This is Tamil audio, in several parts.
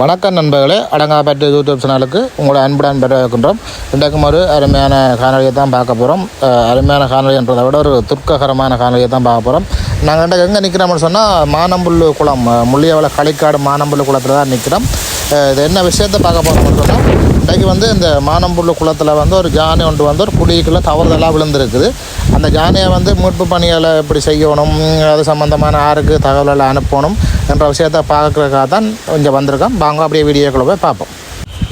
வணக்கம் நண்பர்களே, அடங்காப்பட்டு யூடியூப் சேனலுக்கு உங்களை அன்புடன் பெறவிருக்கின்றோம். இன்றைக்கும் ஒரு அருமையான காணொலியை தான் பார்க்க போகிறோம். அருமையான காணொலின்றதை விட ஒரு துர்க்ககரமான காணொலியை தான் பார்க்க போகிறோம். நாங்கள் எங்கே நிற்கிறோம்னு சொன்னால் மானம்புல்லு குளம், முள்ளியவள களிக்காடு மானம்புல்லு குளத்தில் தான் நிற்கிறோம். இது என்ன விஷயத்தை பார்க்க போகிறோம்னு சொன்னால், இன்றைக்கு இந்த மானம்புல்லு குளத்தில் ஒரு ஜானி ஒன்று ஒரு குழிக்குள்ளே தவறுதலாக விழுந்திருக்குது. அந்த ஜானியை மீட்பு பணிகளை எப்படி செய்யணும், அது சம்மந்தமான யாருக்கு தகவல்களை அனுப்பணும் என்ற விஷயத்தை பார்க்குறதுக்காக தான் கொஞ்சம் வந்திருக்கோம். வாங்க அப்படியே வீடியோக்குள்ளே போய் பார்ப்போம்.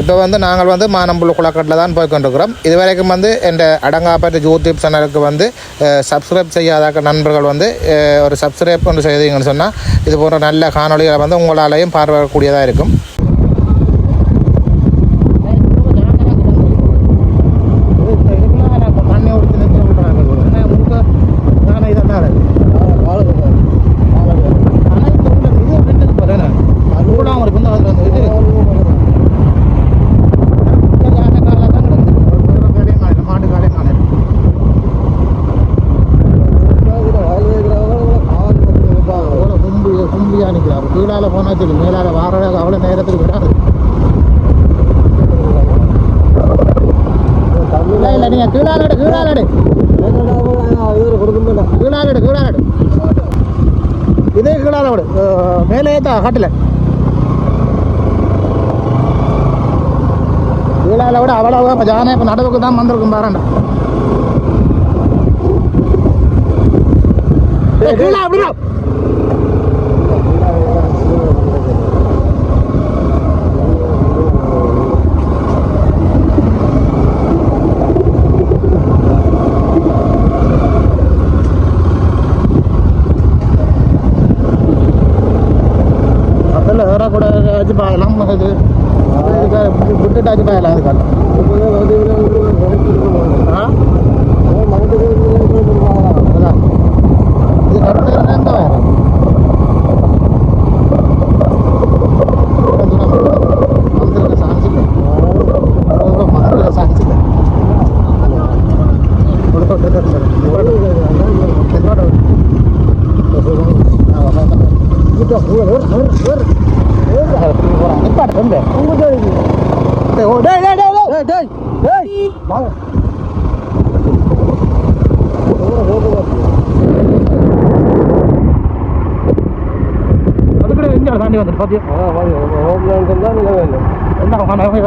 இப்போ நாங்கள் மானம்புல்லு குளக்கட்டில் தான் போய் கொண்டிருக்கிறோம். இதுவரைக்கும் என் அடங்காப்பட்டு யூடியூப் சேனலுக்கு சப்ஸ்கிரைப் செய்யாத நண்பர்கள் ஒரு சப்ஸ்கிரைப் கொண்டு செய்தீங்கன்னு சொன்னால் இது போன்ற நல்ல காணொலிகளை உங்களாலேயும் பார்வைக்கூடியதாக இருக்கும். கீழால போனா சொல்லி மேலால வார அவ்வளோ நேரத்துக்கு விடாது. இல்லை நீங்க கீழாலடு கீழாலடு இதே கீழாலோடு மேலே தான் காட்டில் கீழால விட அவ்வளோ ஜானே இப்போ நடவுக்கு தான் வந்திருக்கும் பாருண்டா. கீழே அப்படின்னா கூட வச்சு பாயலாம், இது விட்டுட்டு வச்சு பாயலாம். அதுக்காக இது கரெக்டாக எந்த வயரம் வந்துருக்க சான்ஸ் இல்லை, சான்ஸ் இல்லை. தாண்டி வந்து பாத்தியா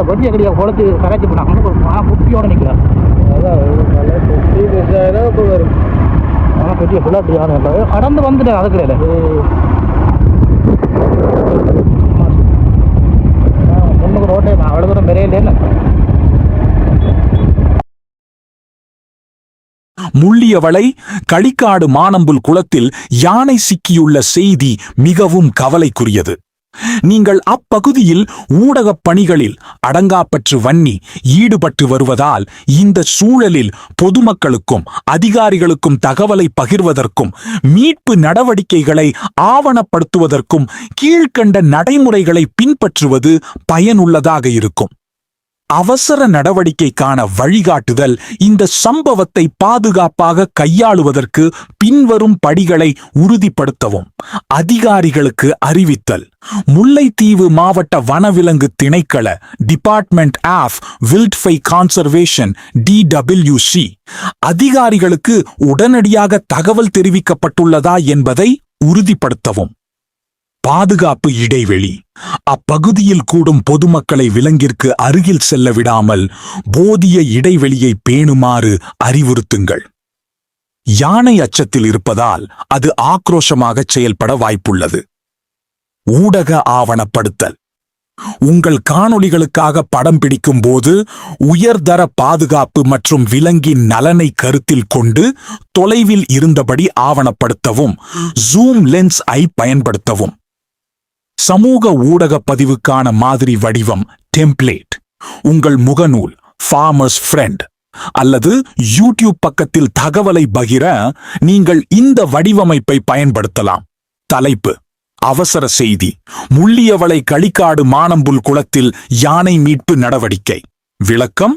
வண்டியை கிடையாது குளத்து கரைச்சி போனாங்க புட்டியோட நிற்கிறேன். ஆனால் பெரிய பிள்ளாட்டி கடந்து வந்துட்டேன். அது கிடையாது ஒன்றுக்கு ரோட்டே அவ்வளோ தூரம் பெரிய முள்ளியவளை களிக்காடு மானம்புல் குளத்தில் யானை சிக்கியுள்ள செய்தி மிகவும் கவலைக்குரியது. நீங்கள் அப்பகுதியில் ஊடகப் பணிகளில் அடங்காப்பற்று வன்னி ஈடுபட்டு வருவதால் இந்த சூழலில் பொதுமக்களுக்கும் அதிகாரிகளுக்கும் தகவலை பகிர்வதற்கும் மீட்பு நடவடிக்கைகளை ஆவணப்படுத்துவதற்கும் கீழ்க்கண்ட நடைமுறைகளை பின்பற்றுவது பயனுள்ளதாக இருக்கும். அவசர நடவடிக்கைக்கான வழிகாட்டுதல். இந்த சம்பவத்தை பாதுகாப்பாக கையாளுவதற்கு பின்வரும் படிகளை உறுதிப்படுத்தவும். அதிகாரிகளுக்கு அறிவித்தல். முல்லைத்தீவு மாவட்ட வனவிலங்கு திணைக்கள டிபார்ட்மெண்ட் ஆஃப் வில்ட்ஃபை கான்சர்வேஷன் DWC அதிகாரிகளுக்கு உடனடியாக தகவல் தெரிவிக்கப்பட்டுள்ளதா என்பதை உறுதிப்படுத்தவும். பாதுகாப்பு இடைவெளி. அப்பகுதியில் கூடும் பொதுமக்களை விலங்கிற்கு அருகில் செல்ல விடாமல் போதிய இடைவெளியை பேணுமாறு அறிவுறுத்துங்கள். யானை அச்சத்தில் இருப்பதால் அது ஆக்ரோஷமாக செயல்பட வாய்ப்புள்ளது. ஊடக ஆவணப்படுத்தல். உங்கள் காணொளிகளுக்காக படம் பிடிக்கும் போது உயர்தர பாதுகாப்பு மற்றும் விலங்கின் நலனை கருத்தில் கொண்டு தொலைவில் இருந்தபடி ஆவணப்படுத்தவும். ஜூம் லென்ஸ் ஐ பயன்படுத்தவும். சமூக ஊடக பதிவுக்கான மாதிரி வடிவம் டெம்ப்ளேட். உங்கள் முகநூல், ஃபார்மர்ஸ் ஃப்ரெண்ட் அல்லது யூடியூப் பக்கத்தில் தகவலை பகிர நீங்கள் இந்த வடிவமைப்பை பயன்படுத்தலாம். தலைப்பு: அவசர செய்தி. முள்ளியவளை களிக்காடு மானம்புல் குளத்தில் யானை மீட்பு நடவடிக்கை. விளக்கம்: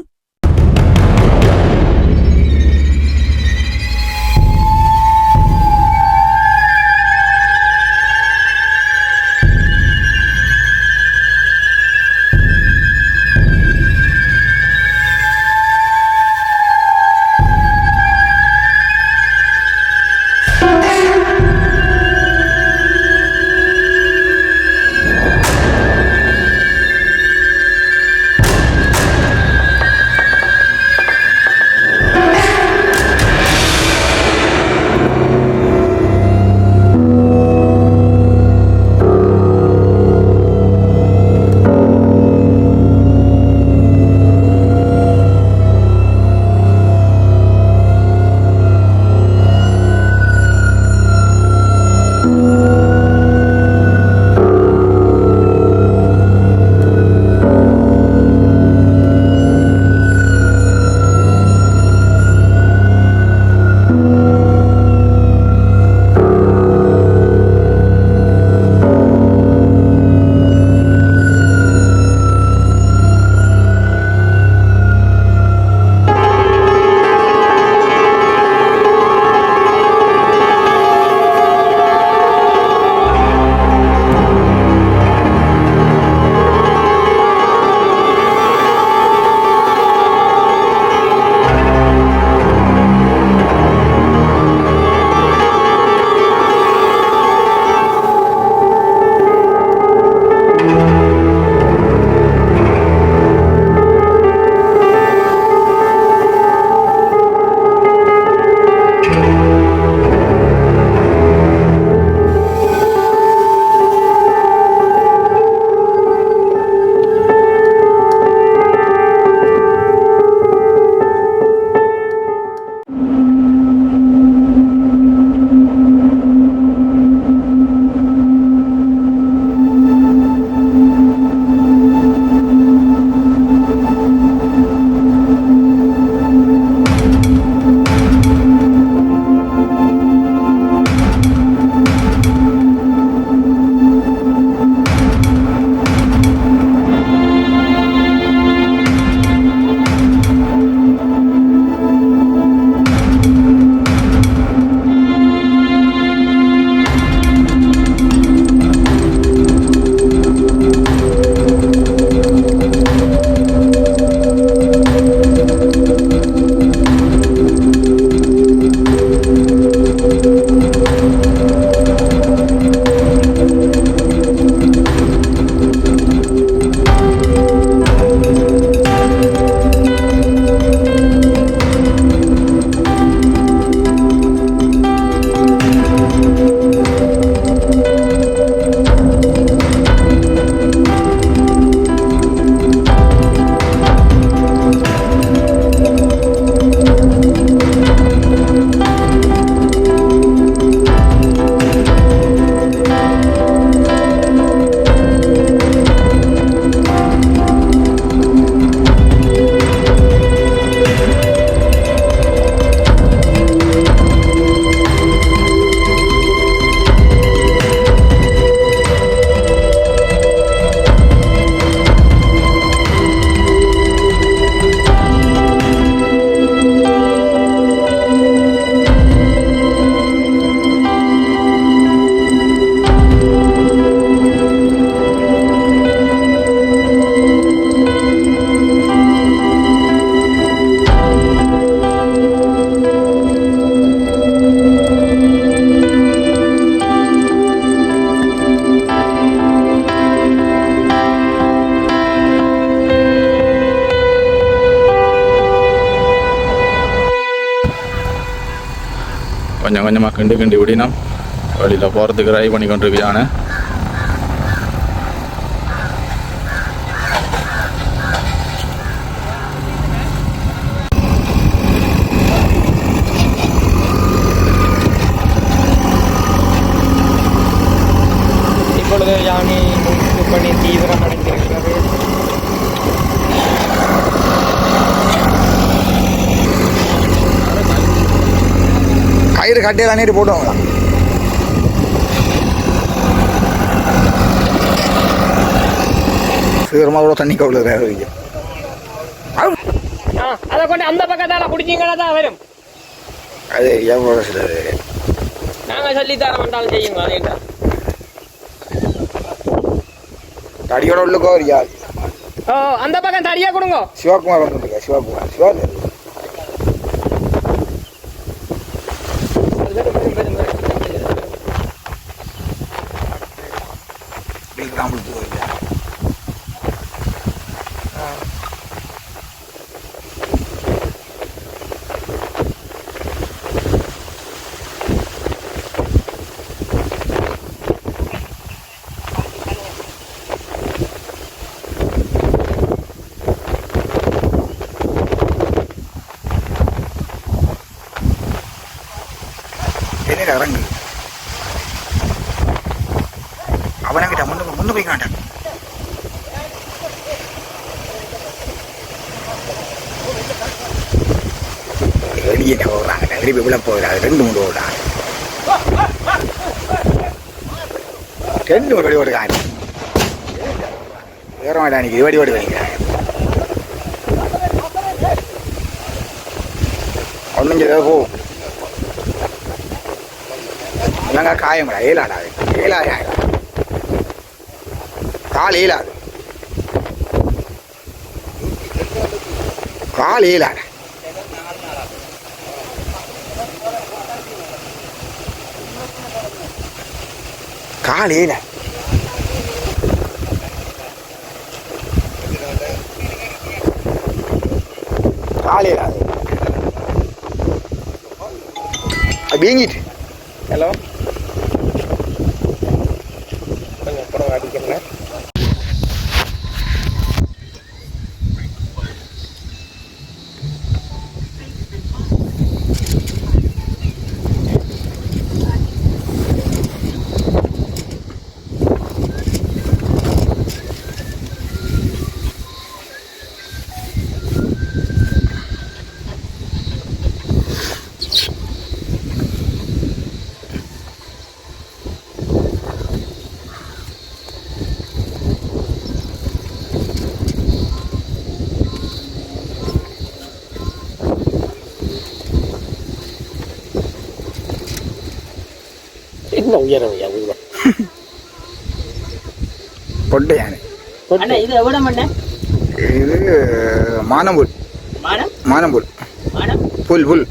கொஞ்சம் கொஞ்சமாக கிண்டி கிண்டி விடினோம் வழியில் போகிறதுக்கு ட்ரை பண்ணி கொண்டிருக்கு யானை. இப்பொழுது யானை மூச்சு பணி தீவிரம் அடைந்திருக்கிறது. கயிறு கட்டையில் நீர் போடுவாங்களா? சீக்கிரமாக கூட தண்ணி கவுள அதை கொண்டு அந்த பக்கத்தால குடிச்சிங்கன்னா தான் வரும். அது எவ்வளோ சிலது நாங்கள் சொல்லித்தர வேண்டாலும் செய்யுங்க. அதேட்டா தடியோட உள்ளுக்கோ ஒரு ஓ அந்த பக்கம் தடியா கொடுங்க. சிவகுமார் வந்துருக்கா? சிவகுமார் சிவா இறங்கு அவனங்கிட்ட முன்னு போய் காட்டான். வெளியே போடுறாங்க திருப்பி விழ போகிறாங்க. 2-3 ஓடுறாங்க. 2 ஒரு வடி ஓடுறாங்க. வேற மாட்டானிக்கு வடி ஓடு வைக்கிறாங்க. ஒன்றும் செய்த போ இல்லைங்க காயங்களா ஏலாடாது ஏலாது கால் ஏலாது கால் ஏலாட கால் ஏல கால் ஏலாது வீங்கிட்டு. ஹலோ கொஞ்சம் அப்புறம் அடிக்கிறேன். என்ன உயரம் உயரம் பொட்டு யானை. இது எவ்வளோ மண்ண? இது மானம்புல். மானம் மானம்புல் மானம் புல் புல்